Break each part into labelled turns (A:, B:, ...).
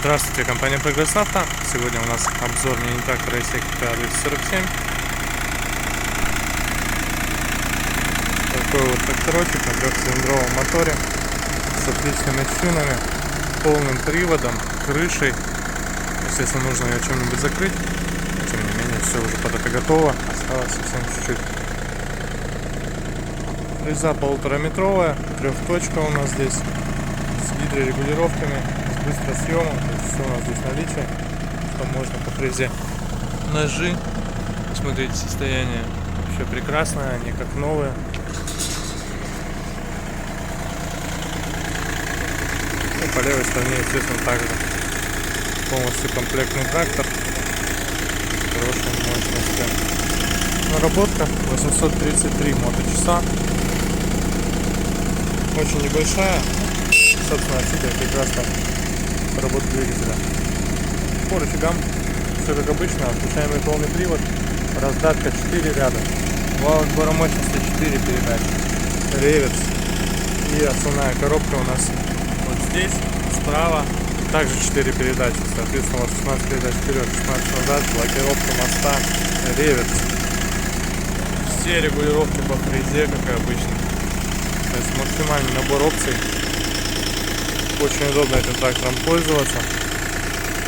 A: Здравствуйте, компания Progress Auto. Сегодня у нас обзор мини-трактора Iseka 247. Такой вот тракторочек на трехцилиндровом моторе с отличными шинами, полным приводом, крышей. Естественно, нужно ее чем-нибудь закрыть. Тем не менее, все уже под это готово. Осталось совсем чуть-чуть. Фреза 1,5-метровая, трехточка у нас здесь с гидрорегулировками, с быстросъемом, то есть все у нас здесь наличие, что можно по фрезе. Ножи, смотрите, состояние вообще прекрасное, они как новые. И по левой стороне, естественно, также полностью комплектный трактор, хорошей мощности. Наработка 833 моточаса. Очень небольшая, собственно, отсюда прекрасно работа двигателя. По рычагам все как обычно, включаемый полный привод, раздатка 4 ряда, вал отбора мощности 4 передачи, реверс и основная коробка у нас вот здесь, справа, также 4 передачи, соответственно у вас 16 передач вперед, 16 назад, блокировка моста, реверс, все регулировки по фрезе, как и обычно. То есть максимальный набор опций. Очень удобно этим трактором пользоваться.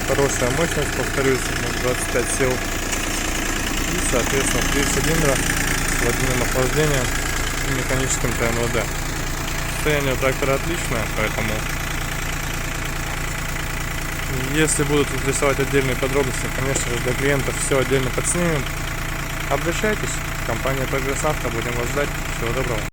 A: Хорошая мощность, повторюсь, 25 сил. И, соответственно, 3 цилиндра с водяным охлаждением и механическим ТНВД. Состояние у трактора отличное, поэтому если будут интересовать отдельные подробности, конечно же, для клиентов все отдельно подснимем. Обращайтесь. Компания Progress Auto. Будем вас ждать. Всего доброго.